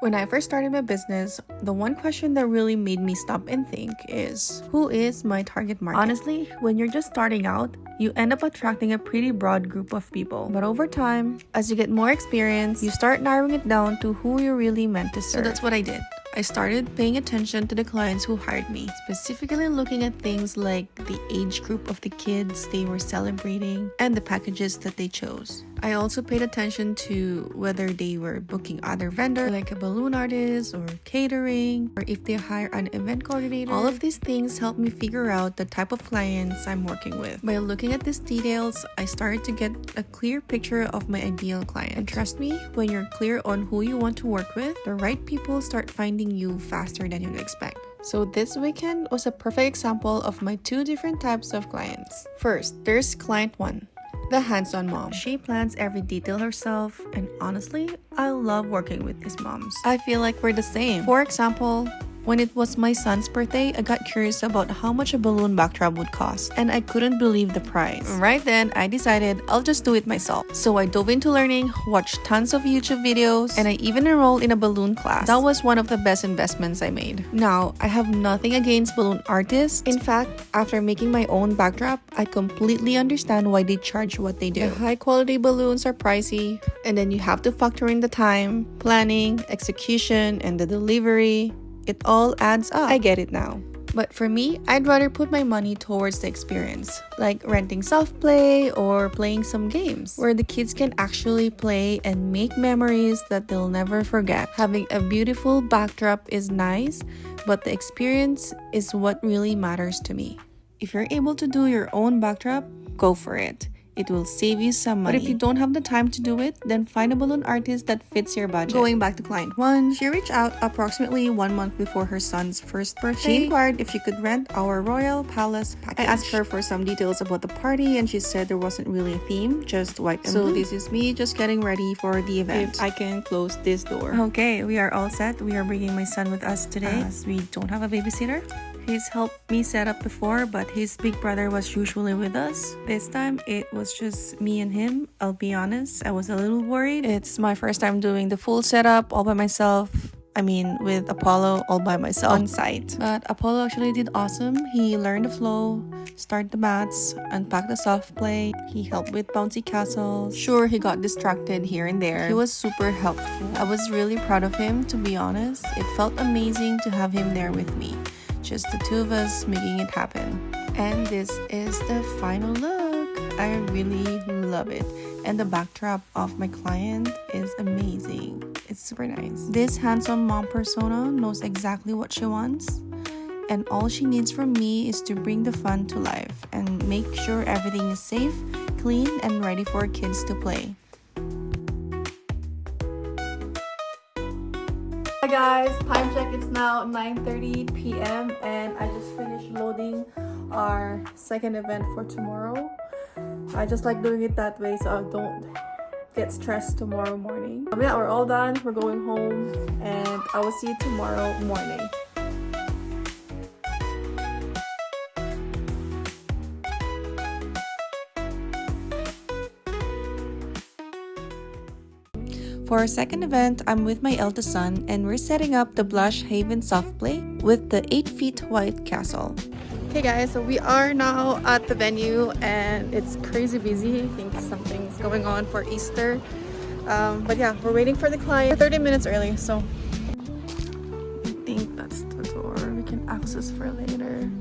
When I first started my business, the one question that really made me stop and think is, who is my target market? Honestly, when you're just starting out, you end up attracting a pretty broad group of people. But over time, as you get more experience, you start narrowing it down to who you're really meant to serve. So that's what I did. I started paying attention to the clients who hired me, specifically looking at things like the age group of the kids they were celebrating and the packages that they chose. I also paid attention to whether they were booking other vendors like a balloon artist or catering, or if they hire an event coordinator. All of these things helped me figure out the type of clients I'm working with. By looking at these details, I started to get a clear picture of my ideal client. And trust me, when you're clear on who you want to work with, the right people start finding you faster than you'd expect. So this weekend was a perfect example of my two different types of clients. First, there's client 1. The hands-on mom. She plans every detail herself, and honestly, I love working with these moms. I feel like we're the same. For example, when it was my son's birthday, I got curious about how much a balloon backdrop would cost, and I couldn't believe the price. Right then, I decided I'll just do it myself. So I dove into learning, watched tons of YouTube videos, and I even enrolled in a balloon class. That was one of the best investments I made. Now, I have nothing against balloon artists. In fact, after making my own backdrop, I completely understand why they charge what they do. The high-quality balloons are pricey, and then you have to factor in the time, planning, execution, and the delivery. It all adds up. I get it now. But for me, I'd rather put my money towards the experience, like renting soft play or playing some games where the kids can actually play and make memories that they'll never forget. Having a beautiful backdrop is nice, but the experience is what really matters to me. If you're able to do your own backdrop, go for it. It will save you some money. But if you don't have the time to do it, then find a balloon artist that fits your budget. Going back to client 1, she reached out approximately 1 month before her son's first birthday. She inquired if she could rent our Royal Palace package. I asked her for some details about the party, and she said there wasn't really a theme, just white and blue. So this is me just getting ready for the event. If I can close this door. Okay, we are all set. We are bringing my son with us today as we don't have a babysitter. He's helped me set up before, but his big brother was usually with us. This time, it was just me and him. I'll be honest, I was a little worried. It's my first time doing the full setup all by myself. I mean, with Apollo all by myself on site. But Apollo actually did awesome. He learned the flow, started the mats, unpacked the soft play. He helped with bouncy castles. Sure, he got distracted here and there. He was super helpful. I was really proud of him, to be honest. It felt amazing to have him there with me. Just the two of us making it happen. And this is the final look. I really love it. And the backdrop of my client is amazing. It's super nice. This handsome mom persona knows exactly what she wants. And all she needs from me is to bring the fun to life and make sure everything is safe, clean, and ready for kids to play. Hi guys, time check, it's now 9:30 p.m. and I just finished loading our second event for tomorrow. I just like doing it that way so I don't get stressed tomorrow morning. Yeah, we're all done, we're going home, and I will see you tomorrow morning. For our second event, I'm with my eldest son and we're setting up the Blush Haven soft play with the 8 feet white castle. Okay guys, so we are now at the venue and it's crazy busy. I think something's going on for Easter. But yeah, we're waiting for the client. 30 minutes early, so I think that's the door we can access for later.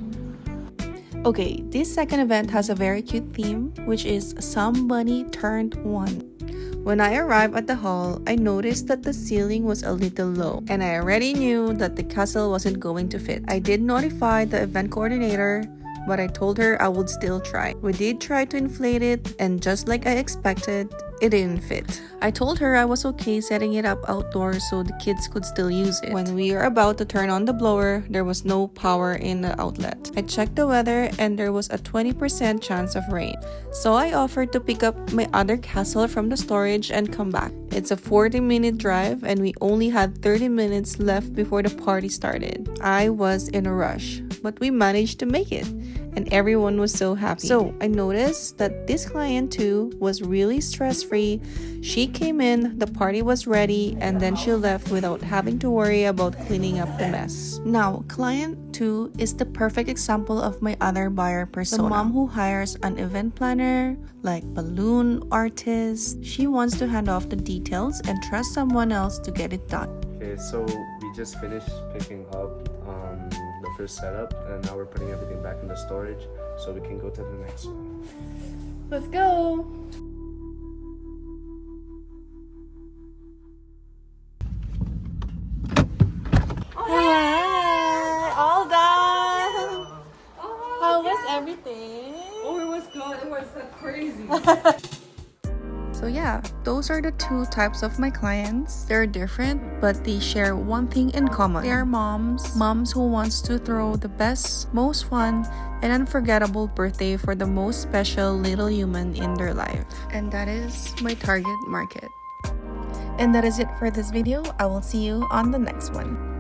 Okay, this second event has a very cute theme, which is Somebody Turned One. When I arrived at the hall, I noticed that the ceiling was a little low, and I already knew that the castle wasn't going to fit. I did notify the event coordinator, but I told her I would still try. We did try to inflate it, and just like I expected, it didn't fit. I told her I was okay setting it up outdoors so the kids could still use it. When we were about to turn on the blower, there was no power in the outlet. I checked the weather and there was a 20% chance of rain. So I offered to pick up my other castle from the storage and come back. It's a 40-minute drive and we only had 30 minutes left before the party started. I was in a rush. but we managed to make it, and everyone was so happy. So I noticed that this client too was really stress-free. She came in, the party was ready, and then she left without having to worry about cleaning up the mess. Now, client 2 is the perfect example of my other buyer persona. The mom who hires an event planner, like balloon artist. She wants to hand off the details and trust someone else to get it done. Okay, so we just finished picking up the first setup, and now we're putting everything back in the storage so we can go to the next one. Let's go! Hi! All done! How was everything? Oh, it was good. It was crazy. So yeah, those are the 2 types of my clients. They're different, but they share one thing in common. They are moms who wants to throw the best, most fun, and unforgettable birthday for the most special little human in their life. And that is my target market. And that is it for this video. I will see you on the next one.